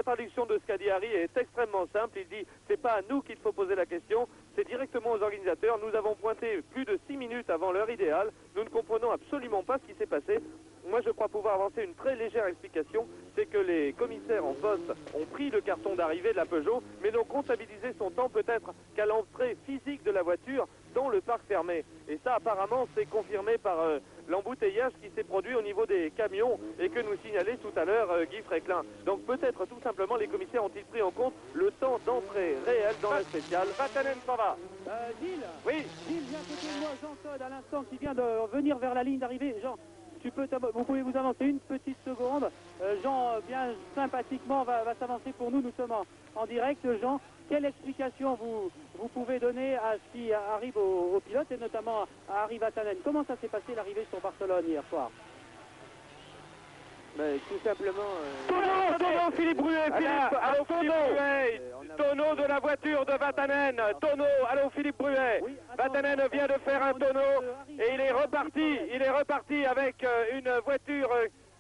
traduction de ce qu'a dit Harry est extrêmement simple. Il dit, c'est pas à nous qu'il faut poser la question, c'est directement aux organisateurs. Nous avons pointé plus de 6 minutes avant l'heure idéale. Nous ne comprenons absolument pas ce qui s'est passé. Moi, je crois pouvoir avancer une très légère explication. C'est que les commissaires en poste ont pris le carton d'arrivée de la Peugeot, mais n'ont comptabilisé son temps peut-être qu'à l'entrée physique de la voiture dans le parc fermé. Et ça, apparemment, c'est confirmé par l'embouteillage qui s'est produit au niveau des camions et que nous signalait tout à l'heure Guy Fréclin. Donc peut-être tout simplement les commissaires ont-ils pris en compte le temps d'entrée réel dans la spéciale. Vatanen s'en va. Gilles. Oui. Gilles, viens côté de moi, Jean Todt à l'instant qui vient de venir vers la ligne d'arrivée. Jean, vous pouvez vous avancer une petite seconde. Jean, bien sympathiquement, va s'avancer pour nous. Nous sommes en direct. Jean, quelle explication vous pouvez donner à ce qui arrive aux pilotes et notamment à Harry Vatanen? Comment ça s'est passé l'arrivée sur Barcelone hier soir? Tout simplement... Tonneau, Philippe Bruet, allô Philippe Bruet, tonneau de la voiture de Vatanen, tonneau, allô Philippe Bruet, Oui, Vatanen vient de faire un tonneau et il est reparti avec une voiture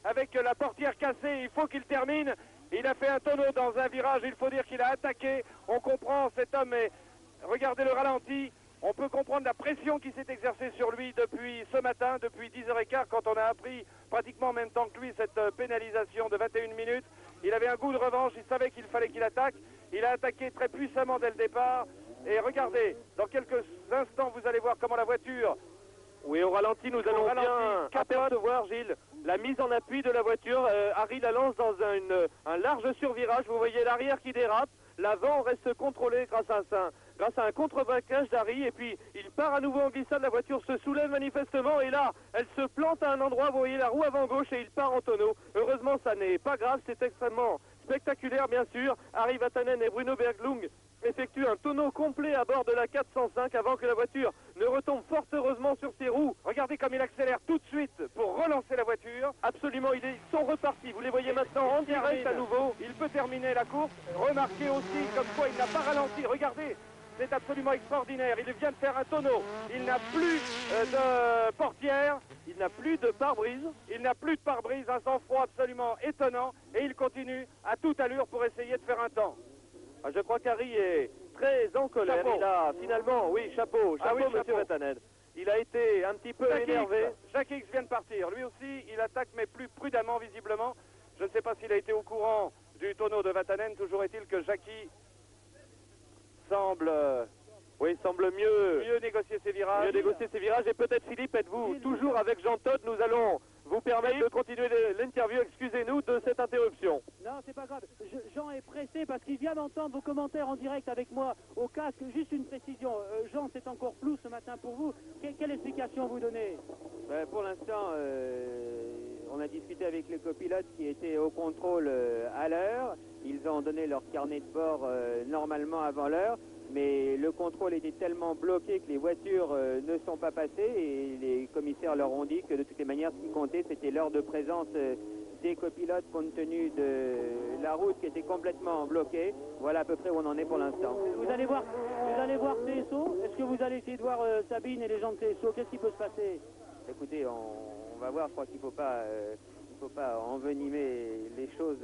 avec la portière cassée, il faut qu'il termine, il a fait un tonneau dans un virage, il faut dire qu'il a attaqué, on comprend cet homme, et regardez le ralenti. On peut comprendre la pression qui s'est exercée sur lui depuis ce matin, depuis 10h15, quand on a appris pratiquement en même temps que lui cette pénalisation de 21 minutes. Il avait un goût de revanche, il savait qu'il fallait qu'il attaque. Il a attaqué très puissamment dès le départ. Et regardez, dans quelques instants, vous allez voir comment la voiture... Oui, au ralenti, nous allons bien apercevoir, Gilles, la mise en appui de la voiture. Harry la lance dans un large survirage. Vous voyez l'arrière qui dérape. L'avant reste contrôlé grâce à un contre-braquage d'Harry, et puis il part à nouveau en glissade, la voiture se soulève manifestement, et là, elle se plante à un endroit, vous voyez la roue avant gauche, et il part en tonneau. Heureusement, ça n'est pas grave, c'est extrêmement spectaculaire, bien sûr. Harry Vatanen et Bruno Berglund effectuent un tonneau complet à bord de la 405 avant que la voiture ne retombe fort heureusement sur ses roues. Regardez comme il accélère tout de suite pour relancer la voiture. Absolument, ils sont repartis. Vous les voyez maintenant en direct à nouveau. Il peut terminer la course. Remarquez aussi comme quoi il n'a pas ralenti. Regardez, c'est absolument extraordinaire. Il vient de faire un tonneau. Il n'a plus de portière. Il n'a plus de pare-brise. Il n'a plus de pare-brise. Un sang-froid absolument étonnant. Et il continue à toute allure pour essayer de faire un temps. Je crois qu'Harry est très en colère. Chapeau. Il a finalement, oui, chapeau, Ah oui, monsieur chapeau. Vatanen. Il a été un petit peu énervé. Jacques X vient de partir. Lui aussi, il attaque, mais plus prudemment, visiblement. Je ne sais pas s'il a été au courant du tonneau de Vatanen. Toujours est-il que Jackie semble mieux négocier ses virages. Et peut-être, Philippe, êtes-vous toujours avec Jean Todt? Nous allons vous permettre de continuer l'interview. Excusez-nous de cette interruption. Non, c'est pas grave. Jean est pressé parce qu'il vient d'entendre vos commentaires en direct avec moi au casque. Juste une précision. Jean, c'est encore flou ce matin pour vous. Quelle explication vous donnez? Pour l'instant, on a discuté avec les copilotes qui étaient au contrôle à l'heure. Ils ont donné leur carnet de bord normalement avant l'heure. Mais le contrôle était tellement bloqué que les voitures ne sont pas passées et les commissaires leur ont dit que de toutes les manières, ce qui comptait, c'était l'heure de présence des copilotes compte tenu de la route qui était complètement bloquée. Voilà à peu près où on en est pour l'instant. Vous allez voir CSO. Est-ce que vous allez essayer de voir Sabine et les gens de CSO? Qu'est-ce qui peut se passer? Écoutez, on va voir. Je crois qu'il ne faut pas envenimer les choses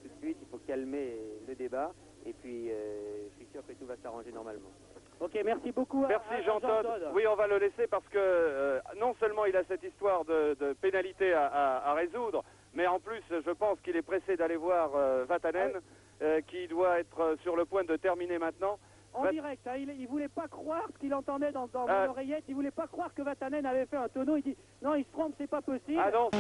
tout de suite. Il faut calmer le débat. Et puis, je suis sûr que tout va s'arranger normalement. Ok, merci beaucoup. Merci Jean Todt. Oui, on va le laisser parce que non seulement il a cette histoire de pénalité à résoudre, mais en plus, je pense qu'il est pressé d'aller voir Vatanen, qui doit être sur le point de terminer maintenant. En direct, hein, il voulait pas croire ce qu'il entendait dans mon oreillette. Il voulait pas croire que Vatanen avait fait un tonneau. Il dit non, il se trompe, c'est pas possible. Ah non, ça...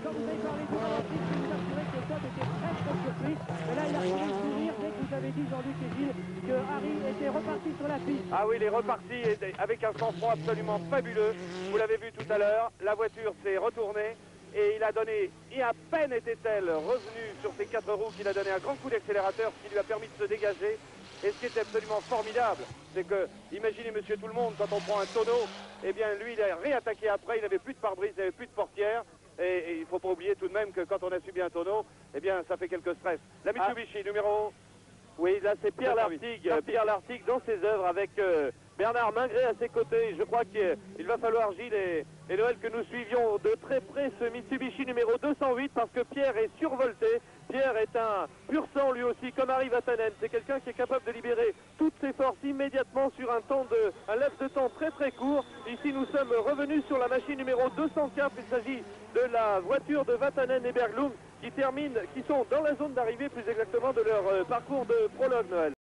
Quand vous avez parlé du ralenti, je vous assurer que Todt était très surpris. Mais là, il a trouvé le sourire dès que vous avez dit, Jean-Luc et Gilles, que Harry était reparti sur la piste. Ah oui, il est reparti avec un sang-froid absolument fabuleux. Vous l'avez vu tout à l'heure, la voiture s'est retournée et il a donné, et à peine était-elle revenue sur ses 4 roues qu'il a donné un grand coup d'accélérateur, ce qui lui a permis de se dégager. Et ce qui est absolument formidable, c'est que, imaginez monsieur tout le monde, quand on prend un tonneau, eh bien lui il a réattaqué après, il n'avait plus de pare-brise, il n'avait plus de portière. Et il ne faut pas oublier tout de même que quand on a subi un tonneau, eh bien ça fait quelques stress. La Mitsubishi numéro... Oui, là c'est Pierre Lartigue dans ses œuvres avec Bernard Mingré à ses côtés. Je crois qu'il va falloir, Gilles et Noël, que nous suivions de très près ce Mitsubishi numéro 208 parce que Pierre est survolté. Pierre est un pur Jean-Marc Vatanen. C'est quelqu'un qui est capable de libérer toutes ses forces immédiatement sur un laps de temps très très court. Ici, nous sommes revenus sur la machine numéro 204. Il s'agit de la voiture de Vatanen et Berglund qui sont dans la zone d'arrivée, plus exactement de leur parcours de prologue, Noël.